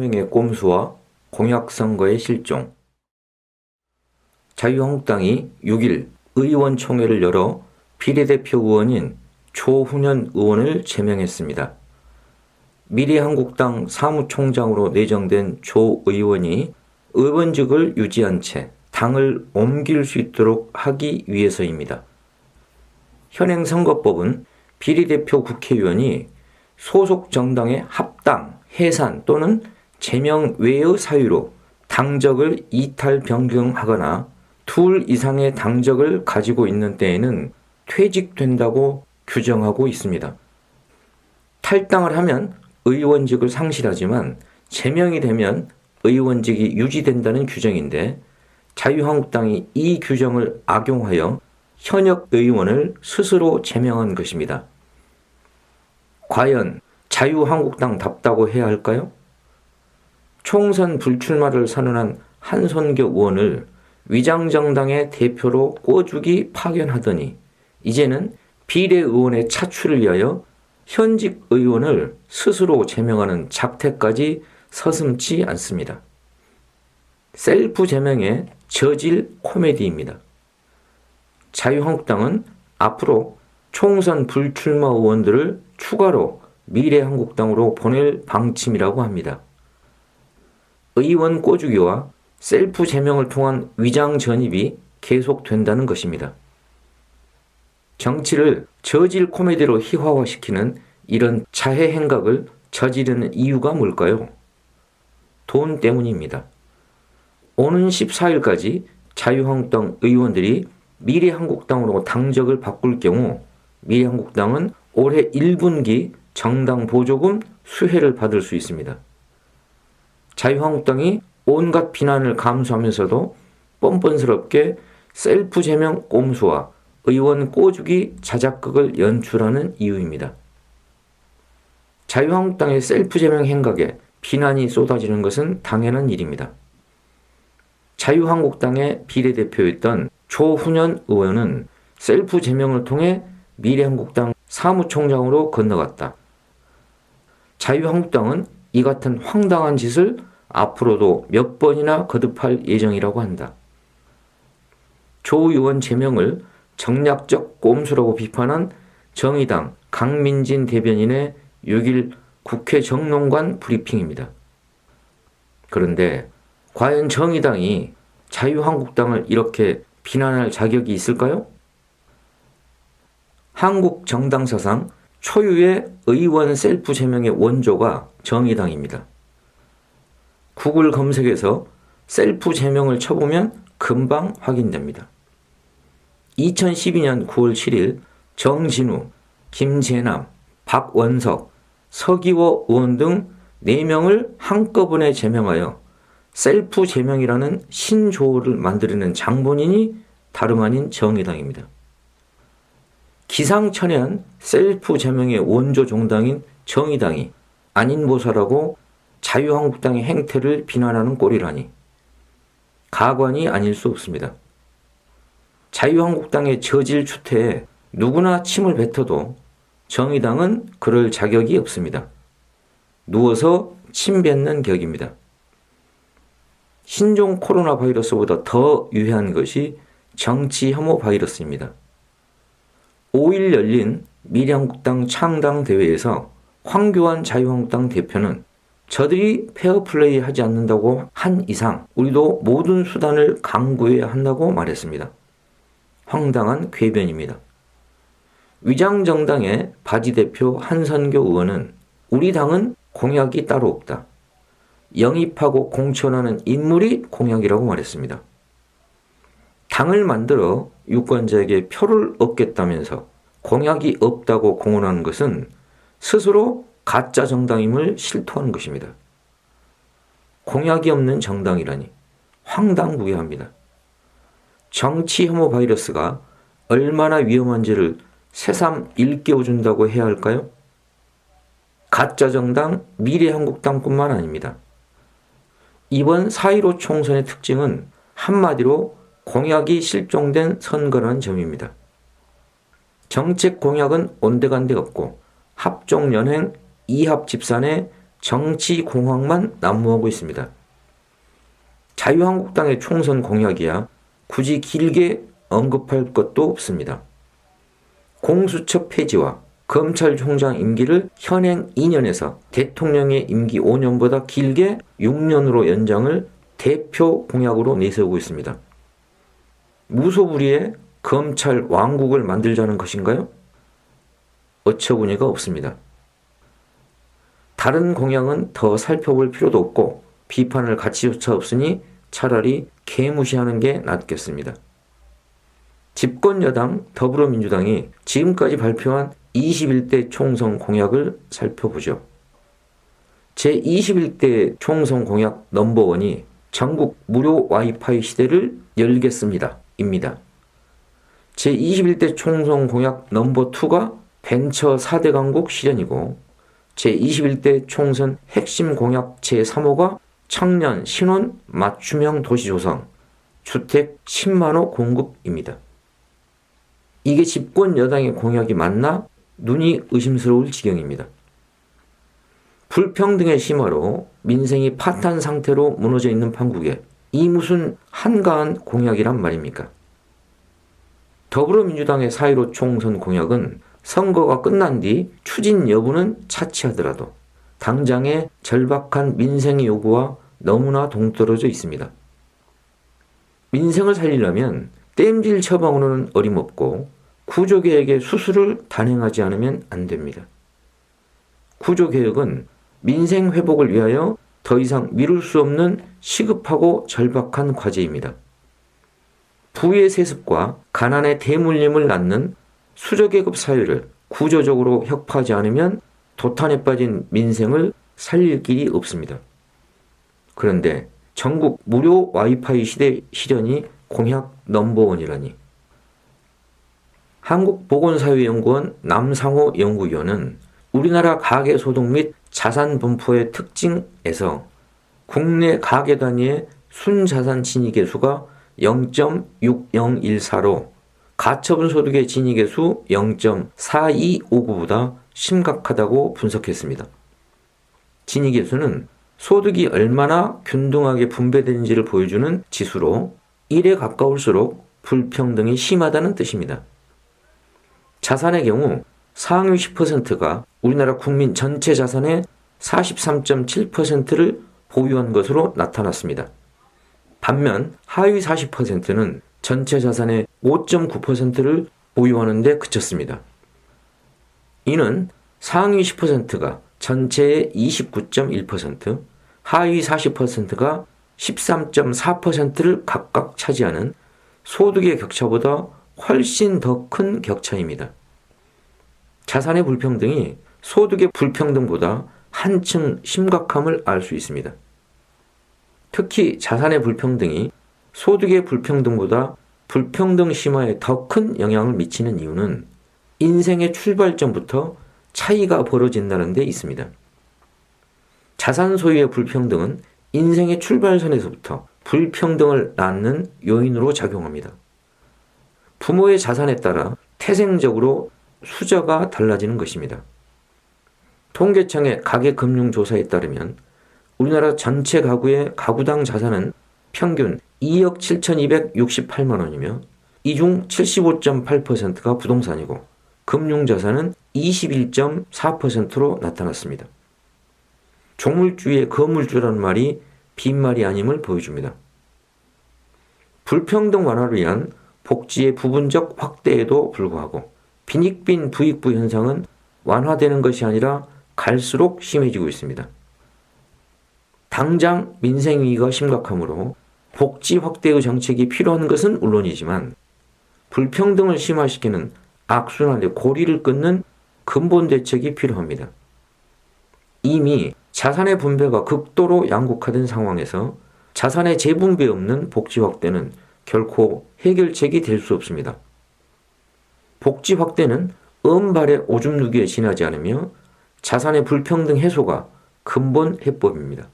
제명의 꼼수와 공약선거의 실종. 자유한국당이 6일 의원총회를 열어 비례대표 의원인 조훈현 의원을 제명했습니다. 미래한국당 사무총장으로 내정된 조 의원이 의원직을 유지한 채 당을 옮길 수 있도록 하기 위해서입니다. 현행 선거법은 비례대표 국회의원이 소속 정당의 합당, 해산 또는 제명 외의 사유로 당적을 이탈 변경하거나 둘 이상의 당적을 가지고 있는 때에는 퇴직된다고 규정하고 있습니다. 탈당을 하면 의원직을 상실하지만 제명이 되면 의원직이 유지된다는 규정인데 자유한국당이 이 규정을 악용하여 현역 의원을 스스로 제명한 것입니다. 과연 자유한국당답다고 해야 할까요? 총선 불출마를 선언한 한선교 의원을 위장정당의 대표로 꿔주기 파견하더니 이제는 비례의원의 차출을 위하여 현직 의원을 스스로 제명하는 작태까지 서슴지 않습니다. 셀프 제명의 저질 코미디입니다. 자유한국당은 앞으로 총선 불출마 의원들을 추가로 미래한국당으로 보낼 방침이라고 합니다. 의원 꿔주기와 셀프 제명을 통한 위장 전입이 계속된다는 것입니다. 정치를 저질 코미디로 희화화시키는 이런 자해 행각을 저지르는 이유가 뭘까요? 돈 때문입니다. 오는 14일까지 자유한국당 의원들이 미래한국당으로 당적을 바꿀 경우 미래한국당은 올해 1분기 정당 보조금 수혜를 받을 수 있습니다. 자유한국당이 온갖 비난을 감수하면서도 뻔뻔스럽게 셀프 제명 꼼수와 의원 꿔주기 자작극을 연출하는 이유입니다. 자유한국당의 셀프 제명 행각에 비난이 쏟아지는 것은 당연한 일입니다. 자유한국당의 비례대표였던 조훈현 의원은 셀프 제명을 통해 미래한국당 사무총장으로 건너갔다. 자유한국당은 이 같은 황당한 짓을 앞으로도 몇 번이나 거듭할 예정이라고 한다. 조 의원 제명을 정략적 꼼수라고 비판한 정의당 강민진 대변인의 6일 국회 정론관 브리핑입니다. 그런데 과연 정의당이 자유한국당을 이렇게 비난할 자격이 있을까요? 한국 정당사상 초유의 의원 셀프 제명의 원조가 정의당입니다. 구글 검색에서 셀프 제명을 쳐보면 금방 확인됩니다. 2012년 9월 7일 정진우, 김재남, 박원석, 서기호 의원 등 4명을 한꺼번에 제명하여 셀프 제명이라는 신조어를 만들어낸 장본인이 다름 아닌 정의당입니다. 기상천외한 셀프 제명의 원조 정당인 정의당이 안인보살하고 자유한국당의 행태를 비난하는 꼴이라니 가관이 아닐 수 없습니다. 자유한국당의 저질 추태에 누구나 침을 뱉어도 정의당은 그럴 자격이 없습니다. 누워서 침 뱉는 격입니다. 신종 코로나 바이러스보다 더 유해한 것이 정치 혐오 바이러스입니다. 5일 열린 미래한국당 창당대회에서 황교안 자유한국당 대표는 저들이 페어플레이 하지 않는다고 한 이상 우리도 모든 수단을 강구해야 한다고 말했습니다. 황당한 궤변입니다. 위장정당의 바지대표 한선교 의원은 우리 당은 공약이 따로 없다. 영입하고 공천하는 인물이 공약이라고 말했습니다. 당을 만들어 유권자에게 표를 얻겠다면서 공약이 없다고 공언하는 것은 스스로 가짜 정당임을 실토하는 것입니다. 공약이 없는 정당이라니 황당무계합니다. 정치 혐오 바이러스가 얼마나 위험한지를 새삼 일깨워준다고 해야 할까요? 가짜 정당 미래한국당뿐만 아닙니다. 이번 4.15 총선의 특징은 한마디로 공약이 실종된 선거라는 점입니다. 정책 공약은 온데간데 없고 합종연행 이합집산의 정치 공학만 난무하고 있습니다. 자유한국당의 총선 공약이야 굳이 길게 언급할 것도 없습니다. 공수처 폐지와 검찰총장 임기를 현행 2년에서 대통령의 임기 5년보다 길게 6년으로 연장을 대표 공약으로 내세우고 있습니다. 무소불위의 검찰 왕국을 만들자는 것인가요? 어처구니가 없습니다. 다른 공약은 더 살펴볼 필요도 없고 비판할 가치조차 없으니 차라리 개무시하는 게 낫겠습니다. 집권 여당 더불어민주당이 지금까지 발표한 21대 총선 공약을 살펴보죠. 제21대 총선 공약 넘버원이 전국 무료 와이파이 시대를 열겠습니다. 입니다. 제21대 총선 공약 넘버2가 벤처 4대 강국 실현이고 제21대 총선 핵심 공약 제3호가 청년 신혼 맞춤형 도시 조성, 주택 10만 호 공급입니다. 이게 집권 여당의 공약이 맞나? 눈이 의심스러울 지경입니다. 불평등의 심화로 민생이 파탄 상태로 무너져 있는 판국에 이 무슨 한가한 공약이란 말입니까? 더불어민주당의 4.15 총선 공약은 선거가 끝난 뒤 추진 여부는 차치하더라도 당장의 절박한 민생의 요구와 너무나 동떨어져 있습니다. 민생을 살리려면 땜질 처방으로는 어림없고 구조개혁의 수술을 단행하지 않으면 안 됩니다. 구조개혁은 민생 회복을 위하여 더 이상 미룰 수 없는 시급하고 절박한 과제입니다. 부의 세습과 가난의 대물림을 낳는 수저계급 사회를 구조적으로 혁파하지 않으면 도탄에 빠진 민생을 살릴 길이 없습니다. 그런데 전국 무료 와이파이 시대 실현이 공약 넘버원이라니. 한국보건사회연구원 남상호 연구위원은 우리나라 가계소득 및 자산 분포의 특징에서 국내 가계 단위의 순자산 진입계수가 0.6014로 가처분 소득의 진입계수 0.4259보다 심각하다고 분석했습니다. 진입계수는 소득이 얼마나 균등하게 분배되는지를 보여주는 지수로 1에 가까울수록 불평등이 심하다는 뜻입니다. 자산의 경우 상위 10%가 우리나라 국민 전체 자산의 43.7%를 보유한 것으로 나타났습니다. 반면 하위 40%는 전체 자산의 5.9%를 보유하는 데 그쳤습니다. 이는 상위 10%가 전체의 29.1%, 하위 40%가 13.4%를 각각 차지하는 소득의 격차보다 훨씬 더 큰 격차입니다. 자산의 불평등이 소득의 불평등보다 한층 심각함을 알 수 있습니다. 특히 자산의 불평등이 소득의 불평등보다 불평등 심화에 더 큰 영향을 미치는 이유는 인생의 출발점부터 차이가 벌어진다는 데 있습니다. 자산 소유의 불평등은 인생의 출발선에서부터 불평등을 낳는 요인으로 작용합니다. 부모의 자산에 따라 태생적으로 수저가 달라지는 것입니다. 통계청의 가계금융조사에 따르면 우리나라 전체 가구의 가구당 자산은 평균 2억 7,268만 원이며 이 중 75.8%가 부동산이고 금융자산은 21.4%로 나타났습니다. 종물주의의 거물주라는 말이 빈말이 아님을 보여줍니다. 불평등 완화를 위한 복지의 부분적 확대에도 불구하고 빈익빈 부익부 현상은 완화되는 것이 아니라 갈수록 심해지고 있습니다. 당장 민생위기가 심각하므로 복지 확대의 정책이 필요한 것은 물론이지만 불평등을 심화시키는 악순환의 고리를 끊는 근본 대책이 필요합니다. 이미 자산의 분배가 극도로 양극화된 상황에서 자산의 재분배 없는 복지 확대는 결코 해결책이 될 수 없습니다. 복지 확대는 엄발의 오줌 누기에 지나지 않으며 자산의 불평등 해소가 근본 해법입니다.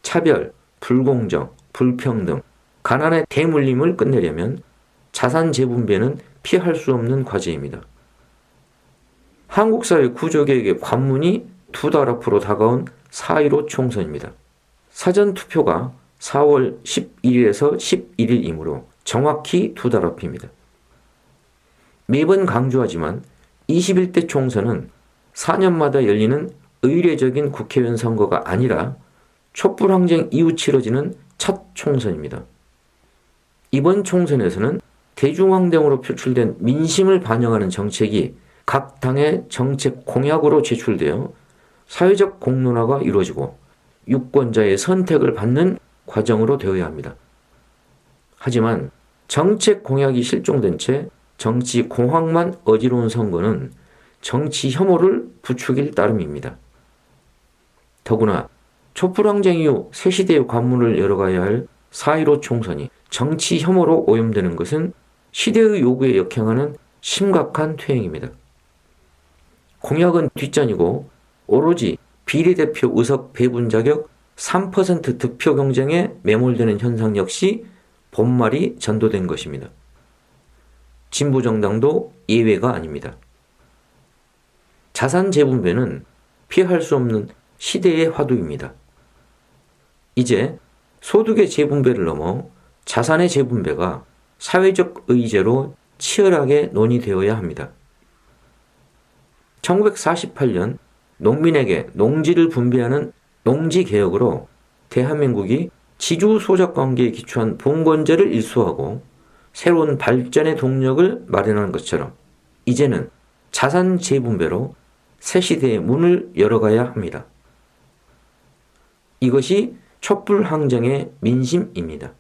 차별, 불공정, 불평등, 가난의 대물림을 끝내려면 자산 재분배는 피할 수 없는 과제입니다. 한국 사회 구조개혁의 관문이 두 달 앞으로 다가온 4.15 총선입니다. 사전투표가 4월 11일에서 11일이므로 정확히 두 달 앞입니다. 매번 강조하지만 21대 총선은 4년마다 열리는 의례적인 국회의원 선거가 아니라 촛불항쟁 이후 치러지는 첫 총선입니다. 이번 총선에서는 대중항쟁으로 표출된 민심을 반영하는 정책이 각 당의 정책 공약으로 제출되어 사회적 공론화가 이루어지고 유권자의 선택을 받는 과정으로 되어야 합니다. 하지만 정책 공약이 실종된 채 정치 공학만 어지러운 선거는 정치 혐오를 부추길 따름입니다. 더구나 촛불항쟁 이후 새시대의 관문을 열어가야 할 4.15 총선이 정치 혐오로 오염되는 것은 시대의 요구에 역행하는 심각한 퇴행입니다. 공약은 뒷전이고 오로지 비례대표 의석 배분 자격 3% 득표 경쟁에 매몰되는 현상 역시 본말이 전도된 것입니다. 진보정당도 예외가 아닙니다. 자산 재분배는 피할 수 없는 시대의 화두입니다. 이제 소득의 재분배를 넘어 자산의 재분배가 사회적 의제로 치열하게 논의되어야 합니다. 1948년 농민에게 농지를 분배하는 농지개혁으로 대한민국이 지주소작관계에 기초한 봉건제를 일소하고 새로운 발전의 동력을 마련하는 것처럼 이제는 자산 재분배로 새 시대의 문을 열어가야 합니다. 이것이 촛불항쟁의 민심입니다.